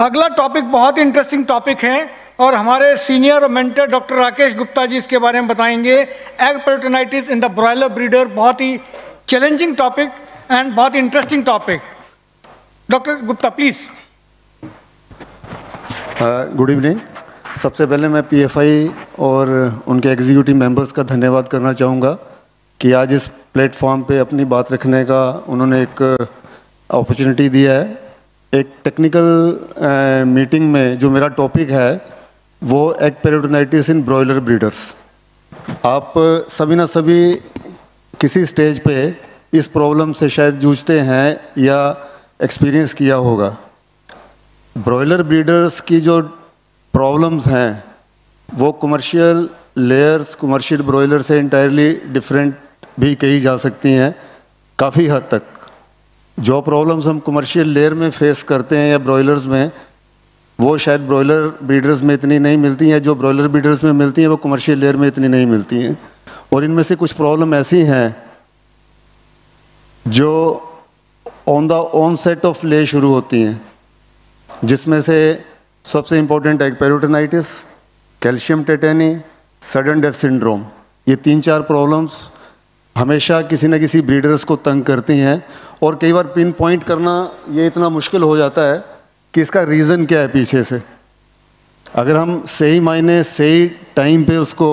अगला टॉपिक बहुत interesting topic है और हमारे senior mentor doctor Rakesh Gupta ji इसके बारे में बताएंगे। Egg peritonitis in the broiler breeder, बहुत ही चैलेंजिंग टॉपिक एंड बहुत interesting topic. Doctor Gupta please. Good evening. सबसे पहले मैं पीएफआई और उनके एग्जीक्यूटिव मेंबर्स का धन्यवाद करना चाहूँगा कि आज इस प्लेटफॉर्म पे अपनी बात रखने का उन्होंने एक अपॉर्चुनिटी दिया है। एक टेक्निकल मीटिंग में जो मेरा टॉपिक है वो egg peritonitis in broiler breeders. आप सभी ना सभी किसी स्टेज पे इस प्रॉब्लम से शायद जूझते हैं या एक्सपीरियंस किया होगा। ब्रॉयलर ब्रीडर्स की जो प्रॉब्लम्स हैं वो कमर्शियल लेयर्स, कमर्शियल ब्रॉयलर से इंटायरली डिफरेंट भी कही जा सकती हैं। काफ़ी हद तक जो प्रॉब्लम्स हम कमर्शियल लेयर में फेस करते हैं या ब्रॉयलर्स में, वो शायद ब्रॉयलर ब्रीडर्स में इतनी नहीं मिलती हैं। जो ब्रॉयलर ब्रीडर्स में मिलती हैं वो कमर्शियल लेयर में इतनी नहीं मिलती हैं। और इनमें से कुछ प्रॉब्लम ऐसी हैं जो ऑन द ऑनसेट ऑफ ले शुरू होती हैं, जिसमें से सबसे important egg peritonitis, calcium tetany, sudden death syndrome. ये 3-4 प्रॉब्लम्स हमेशा किसी न किसी ब्रीडर्स को तंग करती हैं और कई बार पिन पॉइंट करना ये इतना मुश्किल हो जाता है कि इसका रीज़न क्या है पीछे से। अगर हम सही मायने सही टाइम पे उसको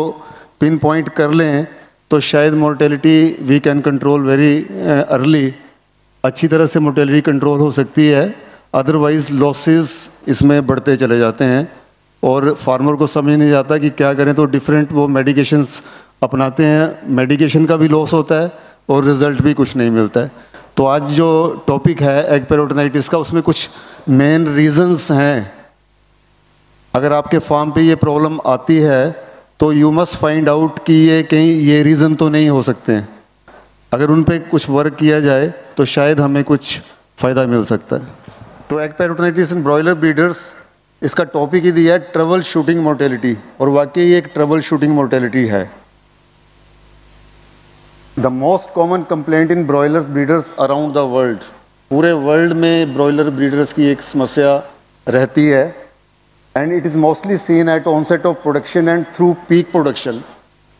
पिन पॉइंट कर लें तो शायद mortality we can control very early, अच्छी तरह से मोर्टेलिटी कंट्रोल हो सकती है। अदरवाइज़ लॉसेस इसमें बढ़ते चले जाते हैं और फार्मर को समझ नहीं आता कि क्या करें, तो डिफरेंट वो मेडिकेशंस अपनाते हैं। मेडिकेशन का भी लॉस होता है और रिज़ल्ट भी कुछ नहीं मिलता है। तो आज जो टॉपिक है एग पेरिटोनाइटिस का, उसमें कुछ मेन रीजंस हैं। अगर आपके फार्म पे ये प्रॉब्लम आती है तो यू मस्ट फाइंड आउट कि ये कहीं ये रीज़न तो नहीं हो सकते हैं। अगर उन पे कुछ वर्क किया जाए तो शायद हमें कुछ फ़ायदा मिल सकता है। तो egg peritonitis in broiler breeders, इसका टॉपिक ही दिया है ट्रबल शूटिंग मोर्टेलिटी, और वाकई ये एक ट्रबल शूटिंग मोर्टेलिटी है। The most common complaint in broilers breeders around the world, पूरे वर्ल्ड में ब्रॉयलर ब्रीडर्स की एक समस्या रहती है। And it is mostly seen at onset of production and through peak production.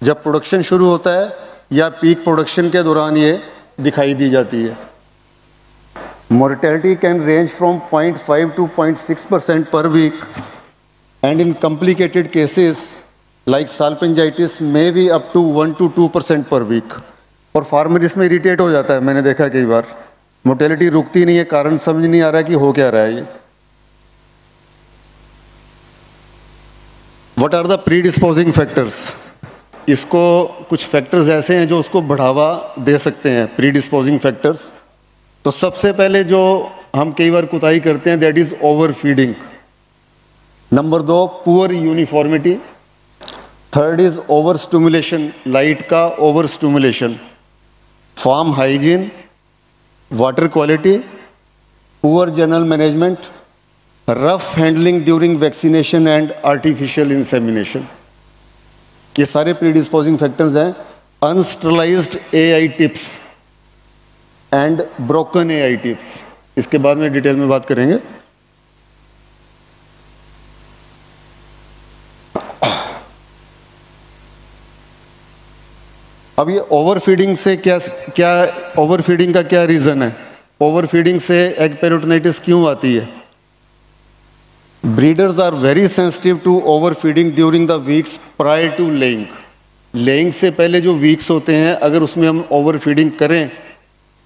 जब प्रोडक्शन शुरू होता है या पीक प्रोडक्शन के दौरान ये दिखाई दी जाती है। Mortality can range from 0.5 to 0.6% per week and in complicated cases like salpingitis may be up to 1 to 2% पर वीक। और फार्मर इसमें इरिटेट हो जाता है, मैंने देखा कई बार। मोर्टेलिटी रुकती नहीं है, कारण समझ नहीं आ रहा है कि हो क्या रहा है ये। What are the predisposing factors? इसको कुछ फैक्टर्स ऐसे हैं जो उसको बढ़ावा दे सकते हैं, प्री डिस्पोजिंग फैक्टर्स। तो सबसे पहले जो हम कई बार कुताही करते हैं that is over feeding. Number 2 poor uniformity. Third is over stimulation, light का over stimulation. Farm hygiene, water quality, poor general management, rough handling during vaccination and artificial insemination. ये सारे प्री डिस्पोजिंग फैक्टर्स हैं। Unsterilised AI tips and broken AI tips, इसके बाद में detail में बात करेंगे। अब ये ओवरफीडिंग से क्या ओवरफीडिंग का क्या रीज़न है? ओवरफीडिंग से एग पेरिटोनाइटिस क्यों आती है? Breeders are very sensitive to overfeeding during the weeks prior to laying. Laying से पहले जो वीक्स होते हैं, अगर उसमें हम ओवरफीडिंग करें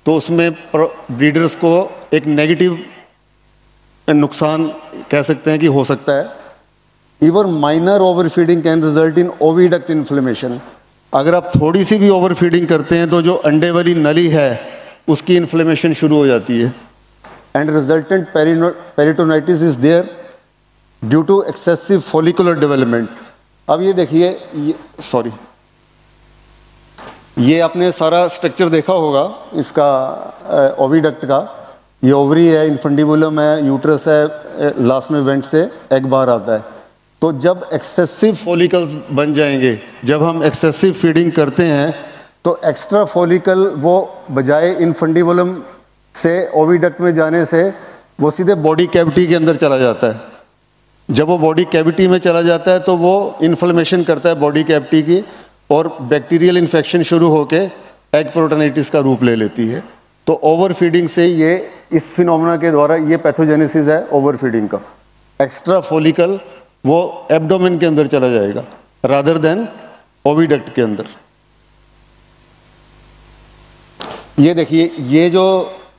तो उसमें ब्रीडर्स को एक नेगेटिव नुकसान कह सकते हैं कि हो सकता है। Even minor overfeeding can result in oviduct inflammation. अगर आप थोड़ी सी भी ओवरफीडिंग करते हैं तो जो अंडे वाली नली है उसकी इन्फ्लेमेशन शुरू हो जाती है। And resultant peritonitis is there due to excessive follicular development. अब ये देखिए, ये आपने सारा स्ट्रक्चर देखा होगा इसका ओविडक्ट का। ये ओवरी है, इन्फंडिबुलम है, यूट्रस है, लास्ट में वेंट से एग बाहर आता है। तो जब एक्सेसिव फॉलिकल्स बन जाएंगे, जब हम एक्सेसिव फीडिंग करते हैं तो एक्स्ट्रा फॉलिकल वो बजाय इन्फंडिबुलम से ओविडक्ट में जाने से वो सीधे बॉडी कैविटी के अंदर चला जाता है। जब वो बॉडी कैविटी में चला जाता है तो वो इन्फ्लेमेशन करता है बॉडी कैविटी की, और बैक्टीरियल इन्फेक्शन शुरू होके एग पेरिटोनाइटिस का रूप ले लेती है। तो ओवरफीडिंग से ये, इस फिनोमेना के द्वारा ये पैथोजेनेसिस है ओवरफीडिंग का। एक्स्ट्रा फॉलिकल वो एब्डोमेन के अंदर चला जाएगा रादर देन ओविडक्ट के अंदर। ये देखिए, ये जो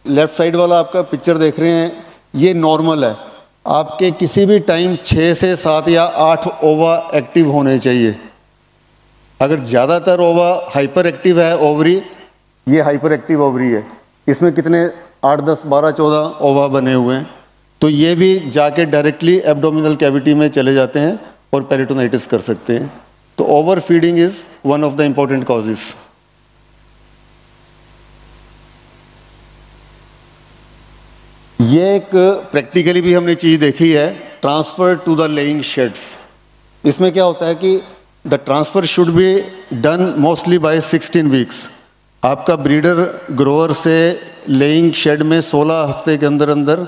लेफ्ट साइड वाला आपका पिक्चर देख रहे हैं, ये नॉर्मल है। आपके किसी भी टाइम 6 से 7 या 8 ओवा एक्टिव होने चाहिए। अगर ज़्यादातर ओवा हाइपर एक्टिव है ओवरी, ये हाइपर एक्टिव ओवरी है, इसमें कितने 8, 10, 12, 14 ओवा बने हुए हैं, तो ये भी जाके डायरेक्टली एब्डोमिनल कैविटी में चले जाते हैं और पेरिटोनाइटिस कर सकते हैं। तो over feeding is one of the important causes. ये एक प्रैक्टिकली भी हमने चीज़ देखी है, transfer to the laying sheds. इसमें क्या होता है कि the transfer should be done mostly by 16 weeks. आपका ब्रीडर ग्रोअर से लेइंग शेड में 16 हफ्ते के अंदर अंदर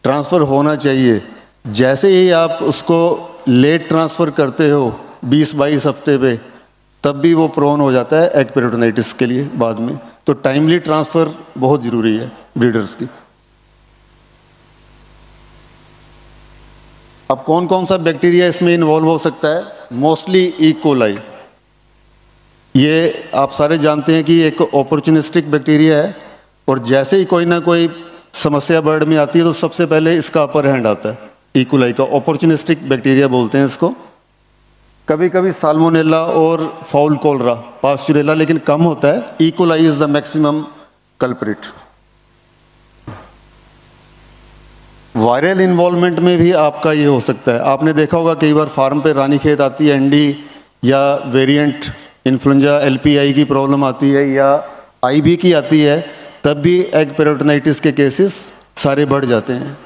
ट्रांसफ़र होना चाहिए। जैसे ही आप उसको लेट ट्रांसफ़र करते हो 20-22 हफ्ते पे, तब भी वो प्रोन हो जाता है एग पेरिटोनाइटिस के लिए बाद में। तो टाइमली ट्रांसफ़र बहुत ज़रूरी है ब्रीडर्स की। अब कौन कौन सा बैक्टीरिया इसमें इन्वॉल्व हो सकता है? Mostly E coli. ये आप सारे जानते हैं कि एक अपॉर्चुनिस्टिक बैक्टीरिया है, और जैसे ही कोई ना कोई समस्या बर्ड में आती है तो सबसे पहले इसका अपर हैंड आता है। ई कोलाई का अपॉर्चुनिस्टिक बैक्टीरिया बोलते हैं इसको। कभी कभी साल्मोनेला और फाउल कोलरा, पास्चुरेला, लेकिन कम होता है। E coli is the maximum culprit. Viral involvement में भी आपका ये हो सकता है। आपने देखा होगा कई बार फार्म पे रानीखेत आती है एनडी, या वेरिएंट इन्फ्लुएंजा एलपीआई की प्रॉब्लम आती है, या आईबी की आती है, तब भी एग पेरिटोनाइटिस के केसेस सारे बढ़ जाते हैं।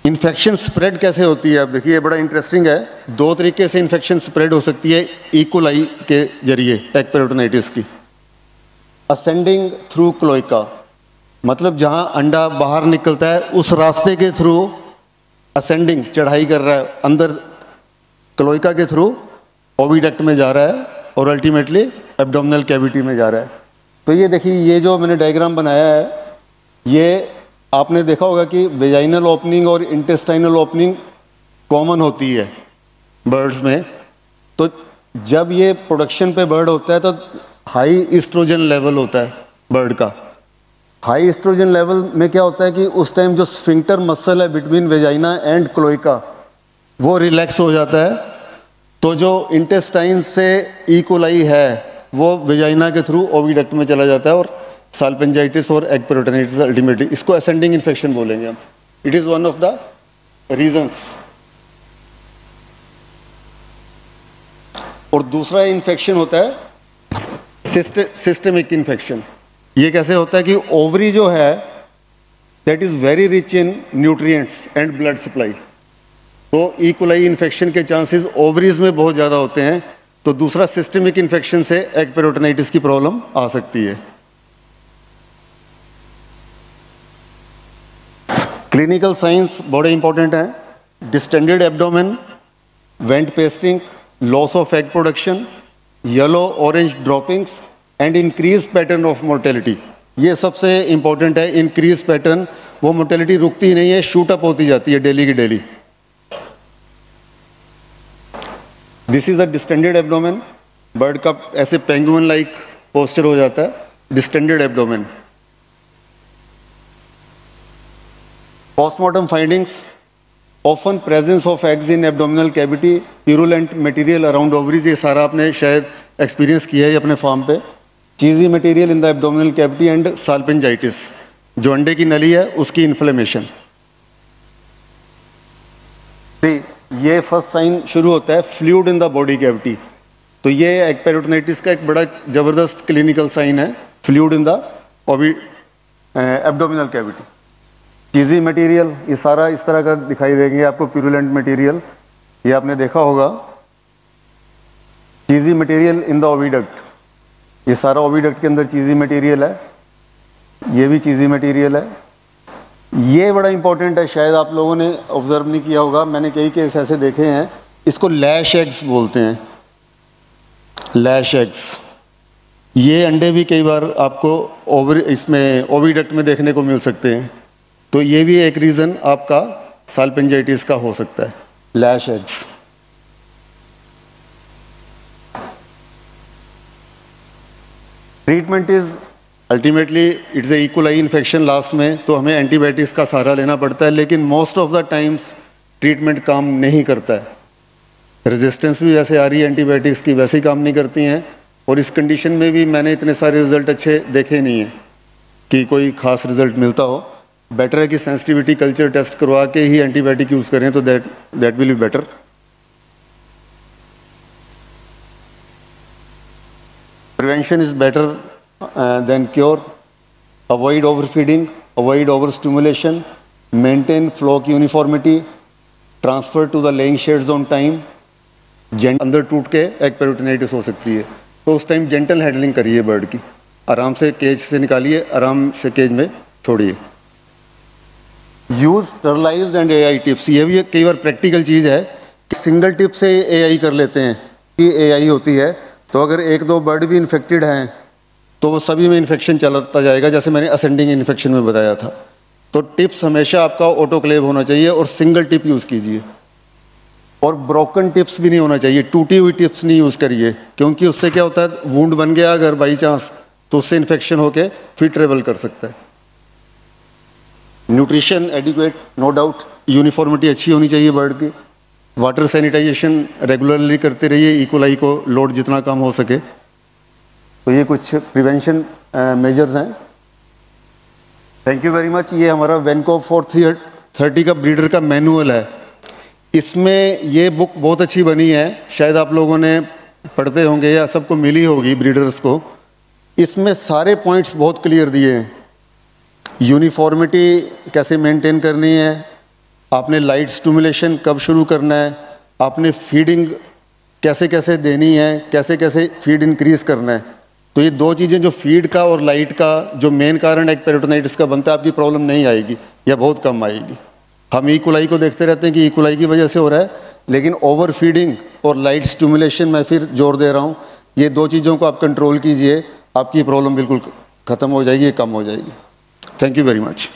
इन्फेक्शन स्प्रेड कैसे होती है? अब देखिए, बड़ा इंटरेस्टिंग है। 2 तरीके से इन्फेक्शन स्प्रेड हो सकती है ई कोलाई के जरिए एग पेरिटोनाइटिस की। असेंडिंग थ्रू क्लोइका, मतलब जहां अंडा बाहर निकलता है उस रास्ते के थ्रू असेंडिंग, चढ़ाई कर रहा है अंदर, क्लोइका के थ्रू ओविडक्ट में जा रहा है और अल्टीमेटली एब्डोमिनल कैविटी में जा रहा है। तो ये देखिए, ये जो मैंने डायग्राम बनाया है, ये आपने देखा होगा कि वेजाइनल ओपनिंग और इंटेस्टाइनल ओपनिंग कॉमन होती है बर्ड्स में। तो जब ये प्रोडक्शन पे बर्ड होता है तो हाई एस्ट्रोजन लेवल होता है बर्ड का। हाई एस्ट्रोजन लेवल में क्या होता है कि उस टाइम जो स्फिंक्टर मसल है बिटवीन वेजाइना एंड क्लोइका, वो रिलैक्स हो जाता है। तो जो इंटेस्टाइन से ई कोलाई है वो वेजाइना के थ्रू ओविडक्ट में चला जाता है, और साल्पेंजाइटिस और एग पेरिटोनाइटिस अल्टीमेटली, इसको असेंडिंग इन्फेक्शन बोलेंगे हम। It is one of the reasons. और दूसरा इन्फेक्शन होता है सिस्टेमिक इन्फेक्शन। ये कैसे होता है कि ओवरी जो है that is very rich in nutrients and blood supply. तो ई कोलाई इन्फेक्शन के चांसेस ओवरीज में बहुत ज़्यादा होते हैं। तो दूसरा सिस्टेमिक इन्फेक्शन से एग पेरिटोनाइटिस की प्रॉब्लम आ सकती है। क्लिनिकल साइंस बड़े इंपॉर्टेंट हैं। Distended abdomen, went pasting, loss of egg production, yellow orange droppings and increase pattern of mortality. ये सबसे इंपॉर्टेंट है। इंक्रीज पैटर्न, वो मोर्टेलिटी रुकती ही नहीं है, शूट अप होती जाती है डेली की daily. This is a distended abdomen. Bird का ऐसे पेंगुइन लाइक पोस्चर हो जाता है, distended abdomen. Postmortem findings, often presence of eggs in abdominal cavity, purulent material around ovaries. ये सारा आपने शायद एक्सपीरियंस किया है अपने फार्म पे। Cheesy material in the abdominal cavity and salpingitis, जो अंडे की नली है उसकी इन्फ्लेमेशन। ये फर्स्ट साइन शुरू होता है fluid in the body cavity. तो ये एग पेरिटोनाइटिस का एक बड़ा जबरदस्त क्लिनिकल साइन है, fluid in the abdominal cavity. Cheesy material, ये सारा इस तरह का दिखाई देंगे आपको, प्यूरुलेंट मटेरियल, ये आपने देखा होगा। चीजी मटेरियल इन द ओविडक्ट, ये सारा ओविडक्ट के अंदर चीजी मटेरियल है। ये भी चीज़ी मटेरियल है। ये बड़ा इंपॉर्टेंट है, शायद आप लोगों ने ऑब्जर्व नहीं किया होगा, मैंने कई केस ऐसे देखे हैं, इसको लैश एग्स बोलते हैं, लैश एग्स। ये अंडे भी कई बार आपको इसमें ओविडक्ट में देखने को मिल सकते हैं, तो ये भी एक रीज़न आपका साल्पिंजाइटिस का हो सकता है, lash eggs. Treatment is ultimately it's a E coli infection last में, तो हमें एंटीबायोटिक्स का सहारा लेना पड़ता है, लेकिन most of the times treatment काम नहीं करता है। रेजिस्टेंस भी वैसे आ रही है एंटीबायोटिक्स की, वैसे ही काम नहीं करती हैं, और इस कंडीशन में भी मैंने इतने सारे रिजल्ट अच्छे देखे नहीं हैं कि कोई खास रिजल्ट मिलता हो। बेटर है कि सेंसिटिविटी कल्चर टेस्ट करवा के ही एंटीबायोटिक यूज़ करें, तो that will be better. Prevention is better than cure. Avoid overfeeding, avoid over stimulation, maintain flow की uniformity, transfer to the laying sheds on time. अंदर टूट के एग पेरिटोनाइटिस हो सकती है, तो उस टाइम जेंटल हैंडलिंग करिए बर्ड की, आराम से केज से निकालिए, आराम से केज में छोड़िए। Use sterilised and AI tips, ये भी कई बार प्रैक्टिकल चीज़ है कि सिंगल टिप से एआई कर लेते हैं कि एआई होती है, तो अगर एक दो बर्ड भी इन्फेक्टेड हैं तो वो सभी में इन्फेक्शन चलता जाएगा, जैसे मैंने असेंडिंग इन्फेक्शन में बताया था। तो टिप्स हमेशा आपका ऑटोक्लेव होना चाहिए और सिंगल टिप यूज़ कीजिए, और ब्रोकन टिप्स भी नहीं होना चाहिए, टूटी हुई टिप्स नहीं यूज़ करिए, क्योंकि उससे क्या होता है, वुंड बन गया अगर बाई चांस, तो उससे इन्फेक्शन होके फिर ट्रेवल कर सकता है। Nutrition adequate, no doubt, uniformity अच्छी होनी चाहिए बर्ड की। वाटर सैनिटाइजेशन रेगुलरली करते रहिए, इकोलाई को लोड जितना कम हो सके। तो ये कुछ प्रिवेंशन मेजर्स हैं। Thank you very much. ये हमारा वेनकॉप 430 का ब्रीडर का मैनुअल है। इसमें ये बुक बहुत अच्छी बनी है, शायद आप लोगों ने पढ़ते होंगे या सबको मिली होगी ब्रीडर्स को। इसमें सारे पॉइंट्स बहुत क्लियर दिए हैं। यूनिफॉर्मिटी कैसे मेंटेन करनी है, आपने लाइट स्टिमुलेशन कब शुरू करना है, आपने फीडिंग कैसे कैसे देनी है, कैसे कैसे फीड इंक्रीज़ करना है। तो ये दो चीज़ें, जो फीड का और लाइट का जो मेन कारण एग पेरिटोनाइटिस का बनता है, आपकी प्रॉब्लम नहीं आएगी या बहुत कम आएगी। हम इकोलाई को देखते रहते हैं कि इकोलाई की वजह से हो रहा है, लेकिन ओवर फीडिंग और लाइट स्टिमुलेशन, मैं फिर जोर दे रहा हूँ, ये दो चीज़ों को आप कंट्रोल कीजिए, आपकी प्रॉब्लम बिल्कुल ख़त्म हो जाएगी, कम हो जाएगी। Thank you very much.